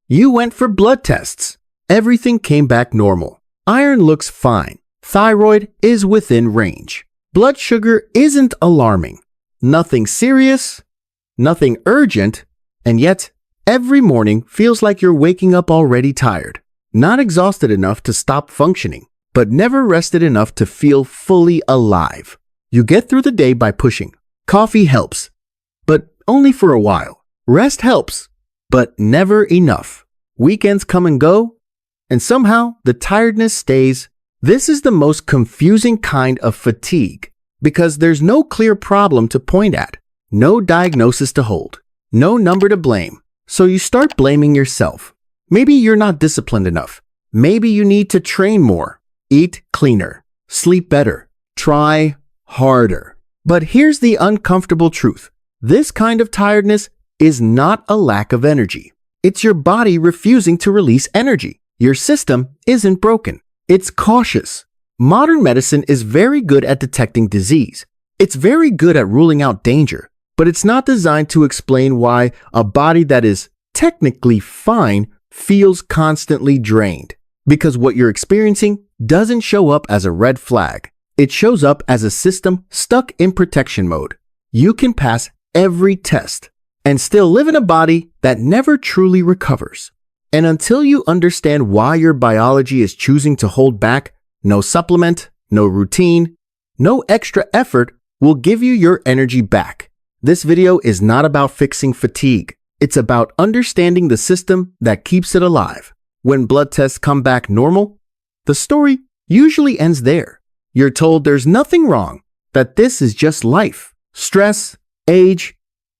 You went for blood tests. Everything came back normal. Iron looks fine. Thyroid is within range. Blood sugar isn't alarming. Nothing serious, nothing urgent, and yet every morning feels like you're waking up already tired. Not exhausted enough to stop functioning, but never rested enough to feel fully alive. You get through the day by pushing. Coffee helps, but only for a while. Rest helps, but never enough. Weekends come and go, and somehow the tiredness stays. This is the most confusing kind of fatigue because there's no clear problem to point at, no diagnosis to hold, no number to blame. So you start blaming yourself. Maybe you're not disciplined enough. Maybe you need to train more, eat cleaner, sleep better, try harder. But here's the uncomfortable truth. This kind of tiredness is not a lack of energy. It's your body refusing to release energy. Your system isn't broken. It's cautious. Modern medicine is very good at detecting disease. It's very good at ruling out danger, but it's not designed to explain why a body that is technically fine feels constantly drained. Because what you're experiencing doesn't show up as a red flag. It shows up as a system stuck in protection mode. You can pass every test and still live in a body that never truly recovers. And until you understand why your biology is choosing to hold back, no supplement, no routine, no extra effort will give you your energy back. This video is not about fixing fatigue. It's about understanding the system that keeps it alive. When blood tests come back normal, the story usually ends there. You're told there's nothing wrong, that this is just life, stress, age,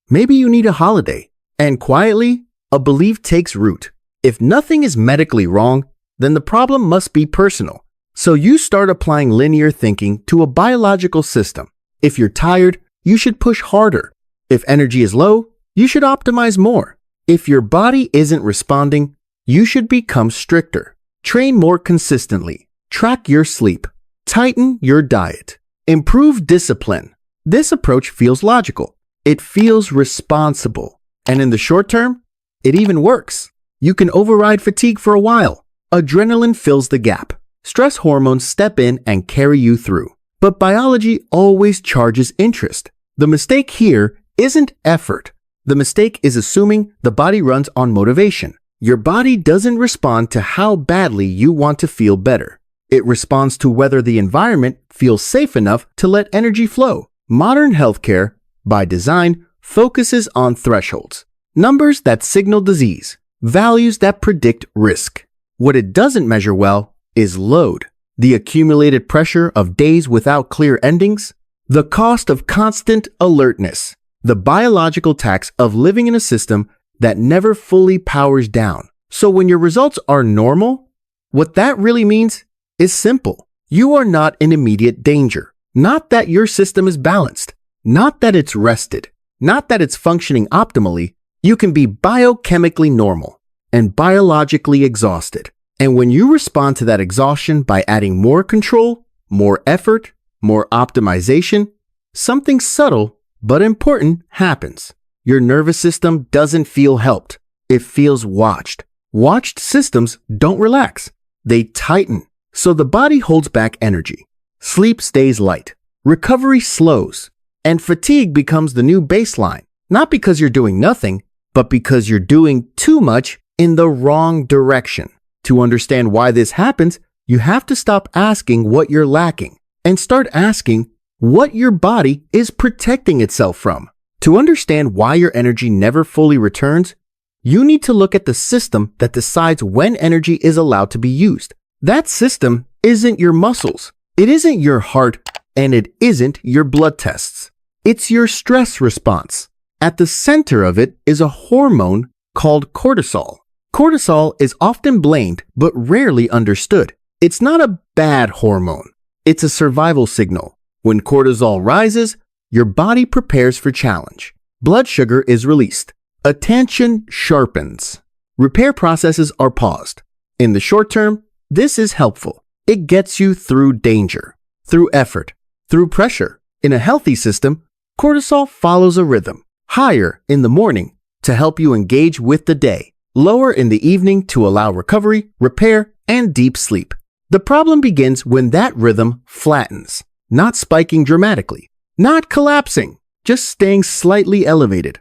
maybe you need a holiday. And quietly, a belief takes root. If nothing is medically wrong, then the problem must be personal. So you start applying linear thinking to a biological system. If you're tired, you should push harder. If energy is low, you should optimize more. If your body isn't responding, you should become stricter. Train more consistently. Track your sleep. Tighten your diet. Improve discipline. This approach feels logical. It feels responsible. And in the short term, it even works. You can override fatigue for a while. Adrenaline fills the gap. Stress hormones step in and carry you through. But biology always charges interest. The mistake here isn't effort. The mistake is assuming the body runs on motivation. Your body doesn't respond to how badly you want to feel better. It responds to whether the environment feels safe enough to let energy flow. Modern healthcare, by design, focuses on thresholds. Numbers that signal disease. Values that predict risk. What it doesn't measure well is load. The accumulated pressure of days without clear endings. The cost of constant alertness. The biological tax of living in a system that never fully powers down. So when your results are normal, what that really means is simple. You are not in immediate danger. Not that your system is balanced. Not that it's rested. Not that it's functioning optimally. You can be biochemically normal and biologically exhausted. And when you respond to that exhaustion by adding more control, more effort, more optimization, something subtle but important happens. Your nervous system doesn't feel helped. It feels watched. Watched systems don't relax. They tighten. So the body holds back energy. Sleep stays light. Recovery slows. And fatigue becomes the new baseline. Not because you're doing nothing, but because you're doing too much in the wrong direction. To understand why this happens, you have to stop asking what you're lacking and start asking what your body is protecting itself from. To understand why your energy never fully returns, you need to look at the system that decides when energy is allowed to be used. That system isn't your muscles, it isn't your heart, and it isn't your blood tests. It's your stress response. At the center of it is a hormone called cortisol. Cortisol is often blamed but rarely understood. It's not a bad hormone. It's a survival signal. When cortisol rises, your body prepares for challenge. Blood sugar is released. Attention sharpens. Repair processes are paused. In the short term, this is helpful. It gets you through danger, through effort, through pressure. In a healthy system, cortisol follows a rhythm. Higher in the morning to help you engage with the day. lower in the evening to allow recovery, repair, and deep sleep. The problem begins when that rhythm flattens, not spiking dramatically, not collapsing, just staying slightly elevated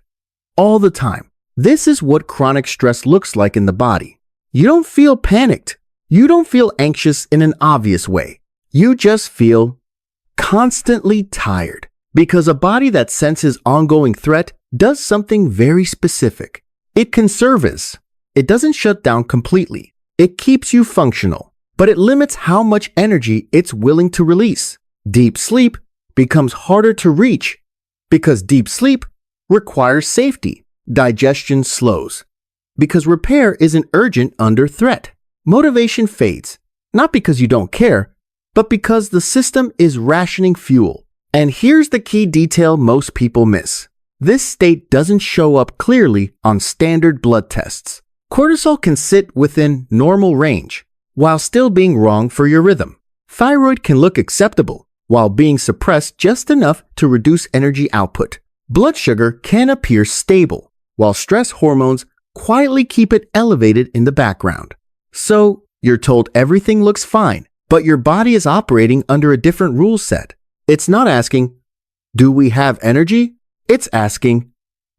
all the time. This is what chronic stress looks like in the body. You don't feel panicked. You don't feel anxious in an obvious way. You just feel constantly tired because a body that senses ongoing threat does something very specific. It conserves. It doesn't shut down completely. It keeps you functional, but it limits how much energy it's willing to release. Deep sleep becomes harder to reach because deep sleep requires safety. Digestion slows because repair isn't urgent under threat. Motivation fades, not because you don't care, but because the system is rationing fuel. And here's the key detail most people miss. This state doesn't show up clearly on standard blood tests. Cortisol can sit within normal range while still being wrong for your rhythm. Thyroid can look acceptable while being suppressed just enough to reduce energy output. Blood sugar can appear stable while stress hormones quietly keep it elevated in the background. So you're told everything looks fine, but your body is operating under a different rule set. It's not asking, do we have energy? It's asking,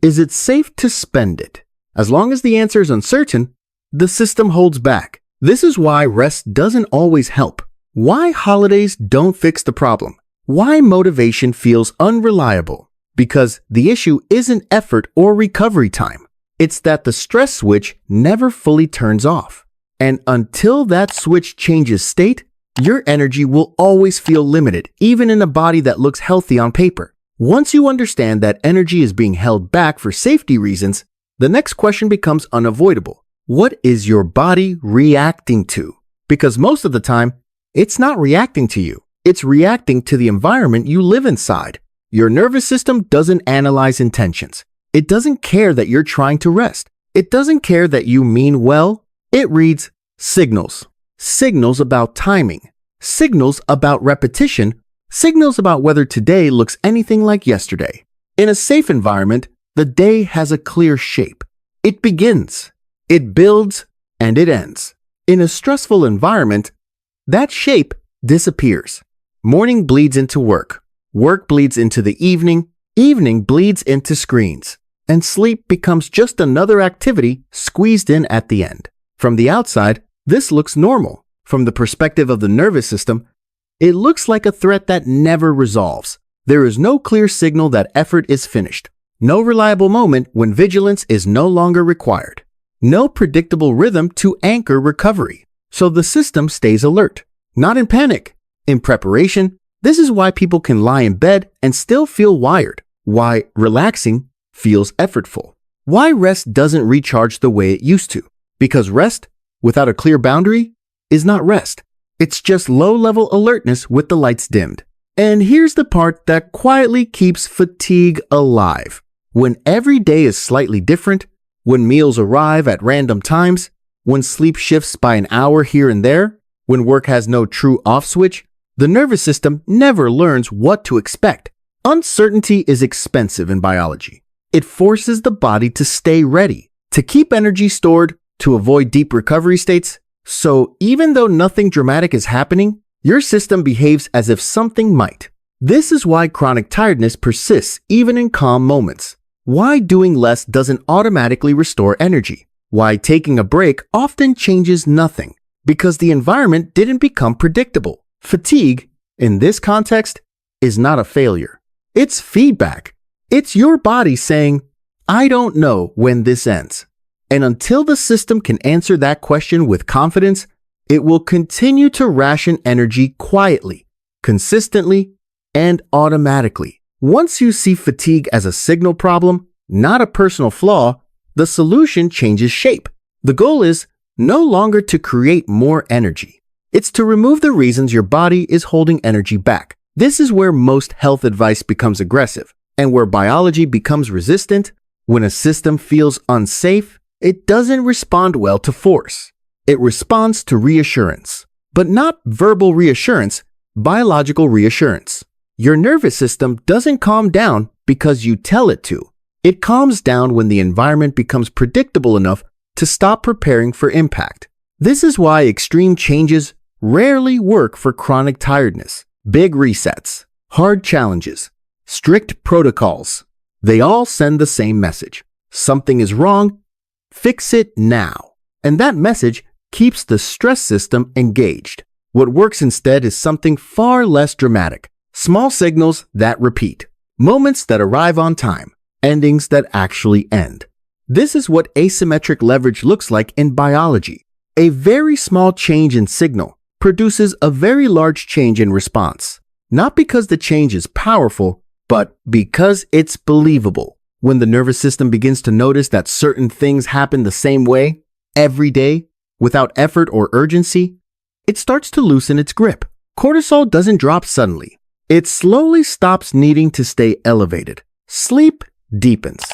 is it safe to spend it? As long as the answer is uncertain, the system holds back. This is why rest doesn't always help. Why holidays don't fix the problem. Why motivation feels unreliable. Because the issue isn't effort or recovery time. It's that the stress switch never fully turns off. And until that switch changes state, your energy will always feel limited, even in a body that looks healthy on paper. Once you understand that energy is being held back for safety reasons, the next question becomes unavoidable. What is your body reacting to? Because most of the time, it's not reacting to you. It's reacting to the environment you live inside. Your nervous system doesn't analyze intentions. It doesn't care that you're trying to rest. It doesn't care that you mean well. It reads signals. Signals about timing. Signals about repetition. Signals about whether today looks anything like yesterday. In a safe environment, the day has a clear shape. It begins, it builds, and it ends. In a stressful environment, that shape disappears. Morning bleeds into work. Work bleeds into the evening. Evening bleeds into screens. And sleep becomes just another activity squeezed in at the end. From the outside, this looks normal. From the perspective of the nervous system, it looks like a threat that never resolves. There is no clear signal that effort is finished. No reliable moment when vigilance is no longer required. No predictable rhythm to anchor recovery. So the system stays alert, not in panic, in preparation. This is why people can lie in bed and still feel wired. Why relaxing feels effortful. Why rest doesn't recharge the way it used to. Because rest, without a clear boundary, is not rest. It's just low-level alertness with the lights dimmed. And here's the part that quietly keeps fatigue alive. When every day is slightly different, when meals arrive at random times, when sleep shifts by an hour here and there, when work has no true off switch, the nervous system never learns what to expect. Uncertainty is expensive in biology. It forces the body to stay ready, to keep energy stored, to avoid deep recovery states. So even though nothing dramatic is happening, your system behaves as if something might. This is why chronic tiredness persists even in calm moments. Why doing less doesn't automatically restore energy. Why taking a break often changes nothing. Because the environment didn't become predictable. Fatigue, in this context, is not a failure. It's feedback. It's your body saying, I don't know when this ends. And until the system can answer that question with confidence, it will continue to ration energy quietly, consistently, and automatically. Once you see fatigue as a signal problem, not a personal flaw, the solution changes shape. The goal is no longer to create more energy. It's to remove the reasons your body is holding energy back. This is where most health advice becomes aggressive, and where biology becomes resistant. When a system feels unsafe, it doesn't respond well to force. It responds to reassurance, but not verbal reassurance, biological reassurance. Your nervous system doesn't calm down because you tell it to. It calms down when the environment becomes predictable enough to stop preparing for impact. This is why extreme changes rarely work for chronic tiredness. Big resets, hard challenges, strict protocols. They all send the same message. Something is wrong, fix it now. And that message keeps the stress system engaged. What works instead is something far less dramatic. Small signals that repeat. Moments that arrive on time. Endings that actually end. This is what asymmetric leverage looks like in biology. A very small change in signal produces a very large change in response. Not because the change is powerful, but because it's believable. When the nervous system begins to notice that certain things happen the same way, every day, without effort or urgency, it starts to loosen its grip. Cortisol doesn't drop suddenly. It slowly stops needing to stay elevated. Sleep deepens.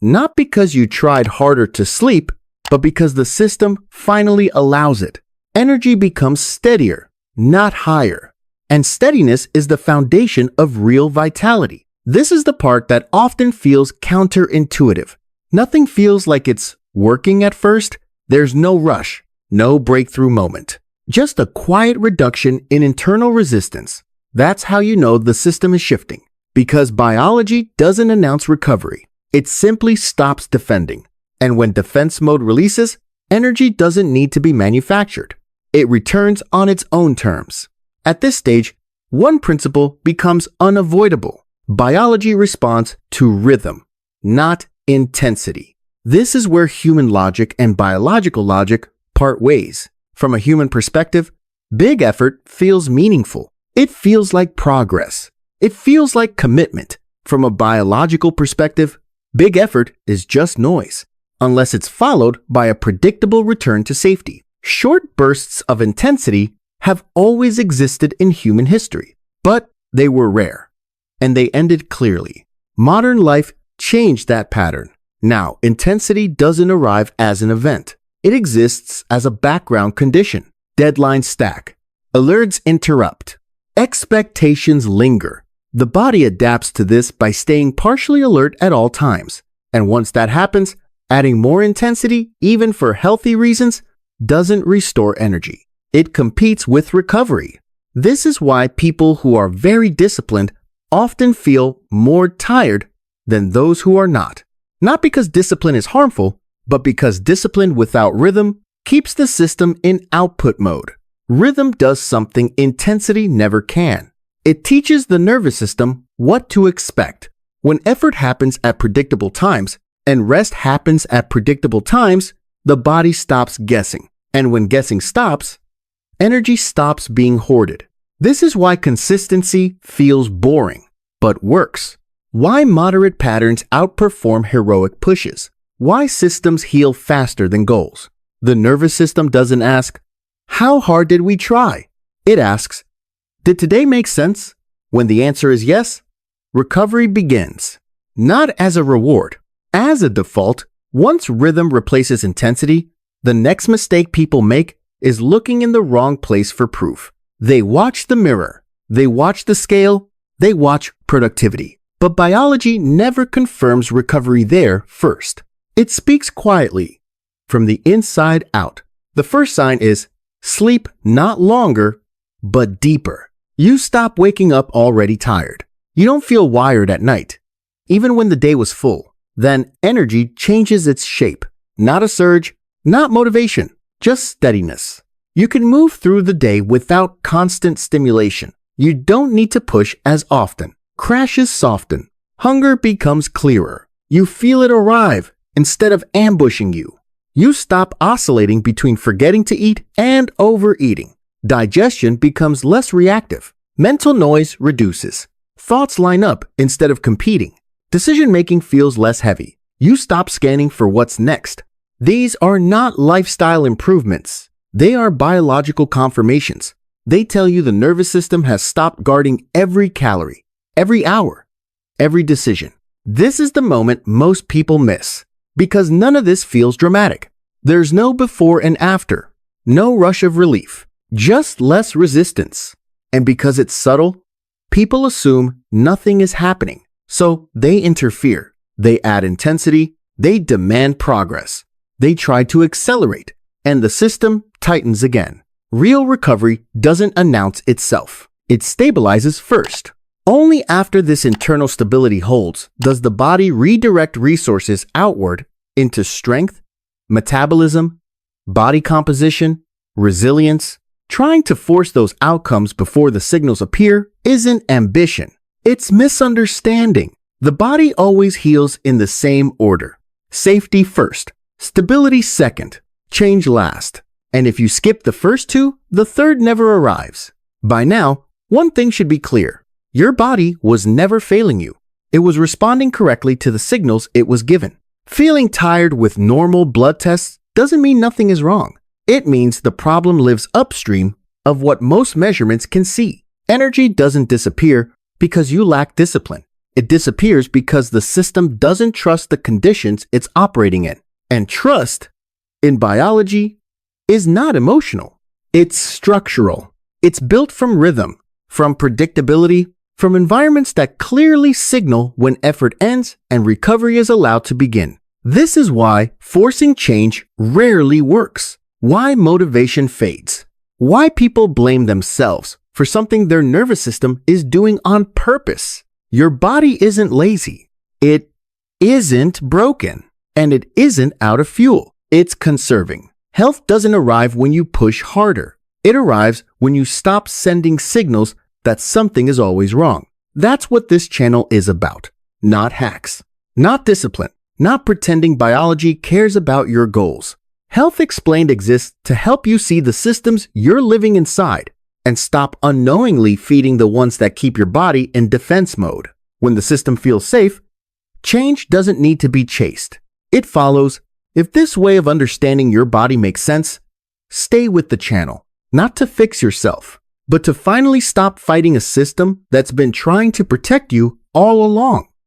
Not because you tried harder to sleep, but because the system finally allows it. Energy becomes steadier, not higher. And steadiness is the foundation of real vitality. This is the part that often feels counterintuitive. Nothing feels like it's working at first. There's no rush, no breakthrough moment. Just a quiet reduction in internal resistance. That's how you know the system is shifting. Because biology doesn't announce recovery. It simply stops defending. And when defense mode releases, energy doesn't need to be manufactured. It returns on its own terms. At this stage, one principle becomes unavoidable. Biology responds to rhythm, not intensity. This is where human logic and biological logic part ways. From a human perspective, big effort feels meaningful. It feels like progress. It feels like commitment. From a biological perspective, big effort is just noise, unless it's followed by a predictable return to safety. Short bursts of intensity have always existed in human history, but they were rare, and they ended clearly. Modern life changed that pattern. Now, intensity doesn't arrive as an event. It exists as a background condition. Deadlines stack. Alerts interrupt. Expectations linger. The body adapts to this by staying partially alert at all times. And once that happens, adding more intensity, even for healthy reasons, doesn't restore energy. It competes with recovery. This is why people who are very disciplined often feel more tired than those who are not. Not because discipline is harmful, but because discipline without rhythm keeps the system in output mode. Rhythm does something intensity never can. It teaches the nervous system what to expect. When effort happens at predictable times and rest happens at predictable times, the body stops guessing. And when guessing stops, energy stops being hoarded. This is why consistency feels boring, but works. Why moderate patterns outperform heroic pushes. Why systems heal faster than goals. The nervous system doesn't ask, "How hard did we try?" It asks, "Did today make sense?" When the answer is yes, recovery begins. Not as a reward, as a default. Once rhythm replaces intensity, the next mistake people make is looking in the wrong place for proof. They watch the mirror, they watch the scale, they watch productivity. But biology never confirms recovery there first. It speaks quietly, from the inside out. The first sign is sleep not longer, but deeper. You stop waking up already tired. You don't feel wired at night, even when the day was full. Then energy changes its shape. Not a surge, not motivation, just steadiness. You can move through the day without constant stimulation. You don't need to push as often. Crashes soften. Hunger becomes clearer. You feel it arrive instead of ambushing you. You stop oscillating between forgetting to eat and overeating. Digestion becomes less reactive. Mental noise reduces. Thoughts line up instead of competing. Decision-making feels less heavy. You stop scanning for what's next. These are not lifestyle improvements. They are biological confirmations. They tell you the nervous system has stopped guarding every calorie, every hour, every decision. This is the moment most people miss, because none of this feels dramatic. There's no before and after, no rush of relief, just less resistance. And because it's subtle, people assume nothing is happening. So they interfere, they add intensity, they demand progress. they try to accelerate, and the system tightens again. Real recovery doesn't announce itself. It stabilizes first. Only after this internal stability holds does the body redirect resources outward into strength, metabolism, body composition, resilience. Trying to force those outcomes before the signals appear isn't ambition. It's misunderstanding. The body always heals in the same order. Safety first, stability second, change last. And if you skip the first two, the third never arrives. By now, one thing should be clear. Your body was never failing you. It was responding correctly to the signals it was given. Feeling tired with normal blood tests doesn't mean nothing is wrong. It means the problem lives upstream of what most measurements can see. Energy doesn't disappear because you lack discipline. It disappears because the system doesn't trust the conditions it's operating in. And trust, in biology, is not emotional. It's structural. It's built from rhythm, from predictability, from environments that clearly signal when effort ends and recovery is allowed to begin. This is why forcing change rarely works. Why motivation fades. Why people blame themselves for something their nervous system is doing on purpose. Your body isn't lazy. It isn't broken. And it isn't out of fuel. It's conserving. Health doesn't arrive when you push harder. It arrives when you stop sending signals that something is always wrong. That's what this channel is about. Not hacks. Not discipline. Not pretending biology cares about your goals. Health Explained exists to help you see the systems you're living inside and stop unknowingly feeding the ones that keep your body in defense mode. When the system feels safe, change doesn't need to be chased. It follows. If this way of understanding your body makes sense, stay with the channel, not to fix yourself, but to finally stop fighting a system that's been trying to protect you all along.